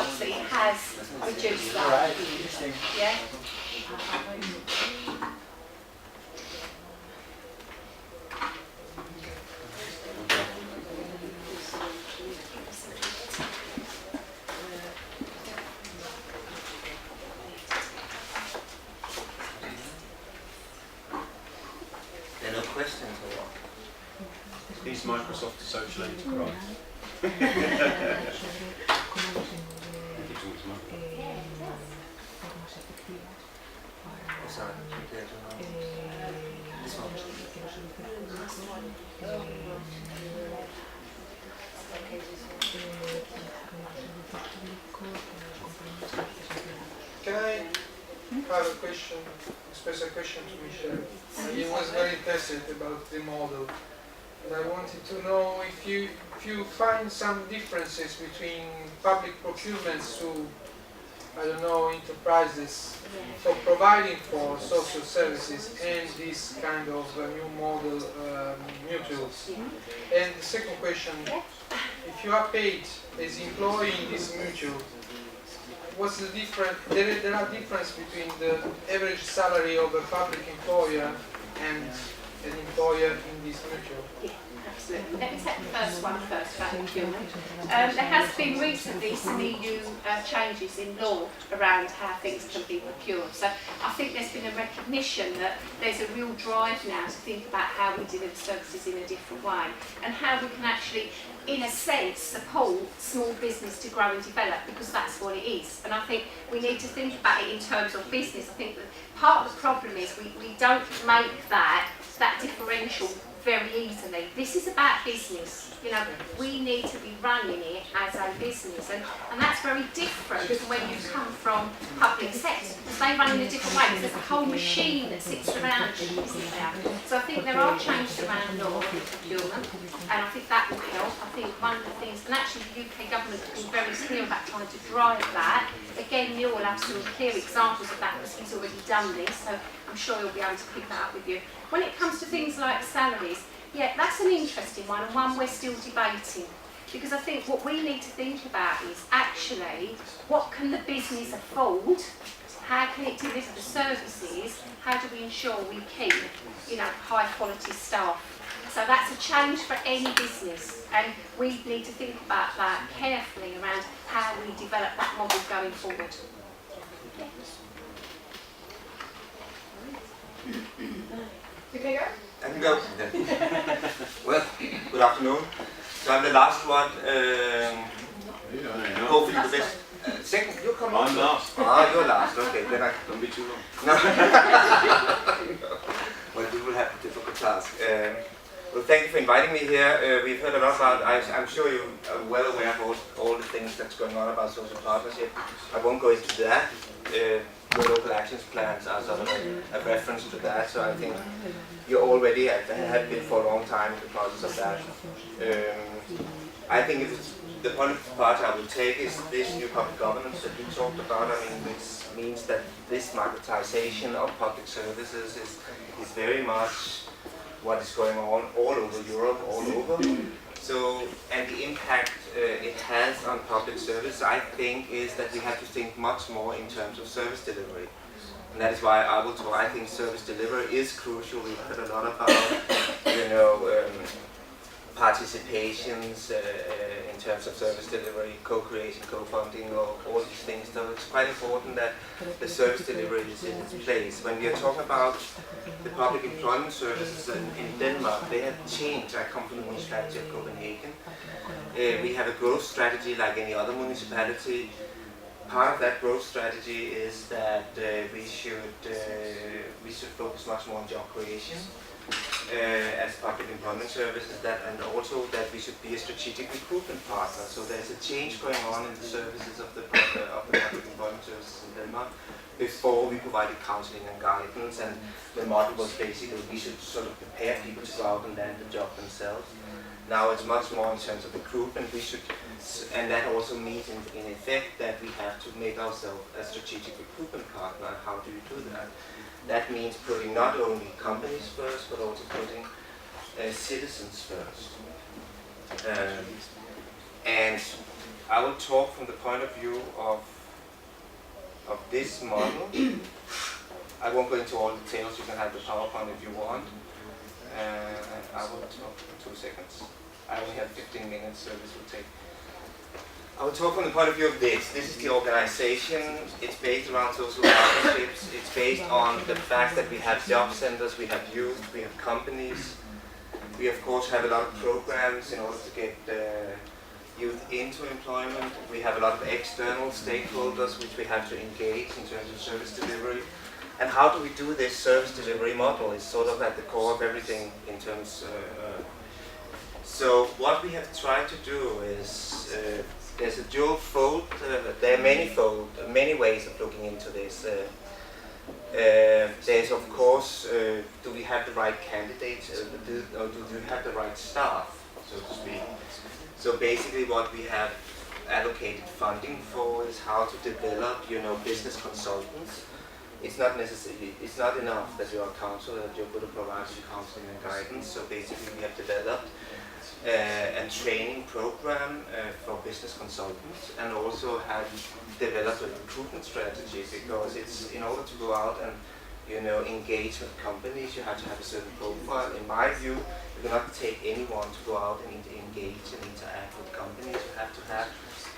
results that it has reduced that. Right, interesting. Yeah. There are no questions or what? Is Microsoft a social enterprise? Sorry, this one. Can I have a question, express a question to Michelle? He was very interested about the model, and I wanted to know if you find some differences between public procurements to, I don't know, enterprises for providing for social services and this kind of new model mutuals. And the second question, if you are paid as employee in this mutual, what's the difference? There are differences between the average salary of a public employer and an employer in this mutual. Yeah, absolutely. Let me take the first one first about procurement. There has been recently some EU changes in law around how things can be procured. So I think there's been a recognition that there's a real drive now to think about how we deliver services in a different way and how we can actually, in a sense, support small business to grow and develop, because that's what it is. And I think we need to think about it in terms of business. I think that part of the problem is we don't make that differential very easily. This is about business. You know, we need to be running it as a business, and that's very different to when you come from public sector, because they run in a different way. There's a whole machine that sits around you, isn't there? So I think there are changes around law and procurement, and I think that will help. I think one of the things, and actually the UK government has been very clear about trying to drive that. Again, Neil will have some clear examples of that because he's already done this, so I'm sure he'll be able to pick that up with you. When it comes to things like salaries, yeah, that's an interesting one, and one we're still debating. Because I think what we need to think about is actually, what can the business afford? How can it deliver the services? How do we ensure we keep, you know, high quality staff? So that's a challenge for any business, and we need to think about that carefully around how we develop that model going forward. You can go? I can go. Well, good afternoon. So I'm the last one. Hopefully the best. Second, you come on. I'm last. Ah, you're last. Okay, then I Don't be too long. No. Well, we will have a difficult task. Well, thank you for inviting me here. We've heard a lot about, I'm sure you are well aware of all the things that's going on about social partnership. I won't go into that. The local actions plans are sort of a reference to that, so I think you already have been for a long time in the process of that. I think the point of part I will take is this new public governance that you talked about. I mean, this means that this marketization of public services is very much what is going on all over Europe, all over. So, and the impact it has on public service, I think, is that we have to think much more in terms of service delivery. And that is why I think service delivery is crucial. We've heard a lot about, you know, participations in terms of service delivery, co-creation, co-funding, all these things. So it's quite important that the service delivery is in its place. When we are talking about the public employment services in Denmark, they have changed. I come from the municipality of Copenhagen. We have a growth strategy like any other municipality. Part of that growth strategy is that we should focus much more on job creation as public employment services, and also that we should be a strategic recruitment partner. So there's a change going on in the services of the public employment services in Denmark. Before we provided counseling and guidance, and the model was basically we should sort of prepare people to go out and land the job themselves. Now it's much more in terms of recruitment. We should, and that also means in effect that we have to make ourselves a strategic recruitment partner. How do you do that? That means putting not only companies first, but also putting citizens first. And I will talk from the point of view of this model. I won't go into all details, you can have the PowerPoint if you want. I will talk for 2 seconds. I only have 15 minutes, so this will take. I will talk from the point of view of this. This is the organization. It's based around social partnerships. It's based on the fact that we have job centers, we have youth, we have companies. We of course have a lot of programs in order to get youth into employment. We have a lot of external stakeholders which we have to engage in terms of service delivery. And how do we do this service delivery model is sort of at the core of everything in terms. So what we have tried to do is there's a dual fold. There are many ways of looking into this. There's of course, do we have the right candidates, or do we have the right staff, so to speak? So basically what we have allocated funding for is how to develop, business consultants. It's not necessarily, it's not enough that you're a counselor, that you're good at providing counseling and guidance. So basically we have developed a training program for business consultants, and also have developed a recruitment strategy, because it's in order to go out and engage with companies, you have to have a certain profile. In my view, you cannot take anyone to go out and engage and interact with companies.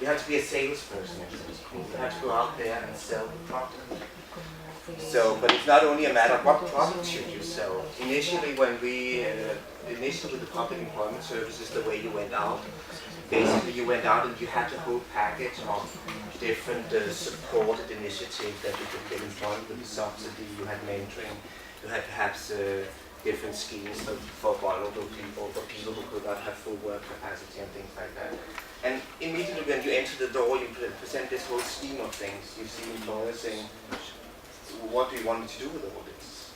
You have to be a salesperson. You have to go out there and sell the product. So, but it's not only a matter of what product should you sell. Initially, when we initially with the public employment services, the way you went out, basically you went out and you had a whole package of different supported initiatives that you could get employment with, subsidy, you had mentoring, you had perhaps different schemes for vulnerable people, for people who could not have full work capacity and things like that. And immediately when you enter the door, you present this whole scheme of things. You see employers saying, what do you want me to do with all this?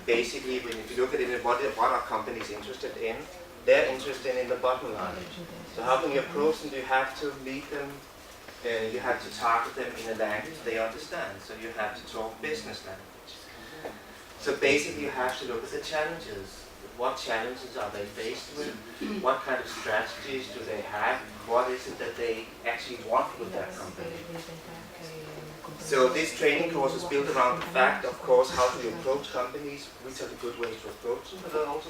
Basically, if you look at it, what are companies interested in? They're interested in the bottom line. So how can you approach them? You have to meet them, you have to target them in a language they understand. So you have to talk business language. So basically you have to look at the challenges. What challenges are they faced with? What kind of strategies do they have? What is it that they actually want with that company? So this training course is built around the fact, of course, how do you approach companies, which are the good ways to approach them, but then also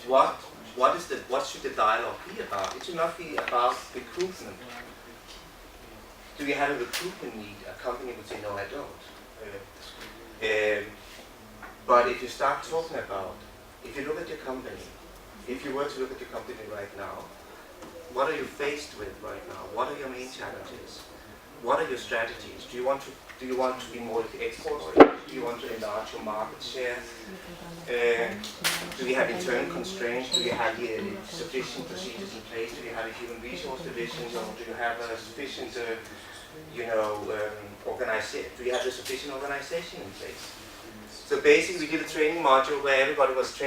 what should the dialogue be about? It should not be about recruitment. Do you have a recruitment need? A company would say, no, I don't. But if you start talking about, if you look at your company, if you were to look at your company right now, what are you faced with right now? What are your main challenges? What are your strategies? Do you want to be more export-oriented? Do you want to enlarge your market share? Do you have internal constraints? Do you have sufficient procedures in place? Do you have a human resource division? Or do you have a sufficient, organization? Do you have a sufficient organization in place? So basically, we did a training module where everybody was trained.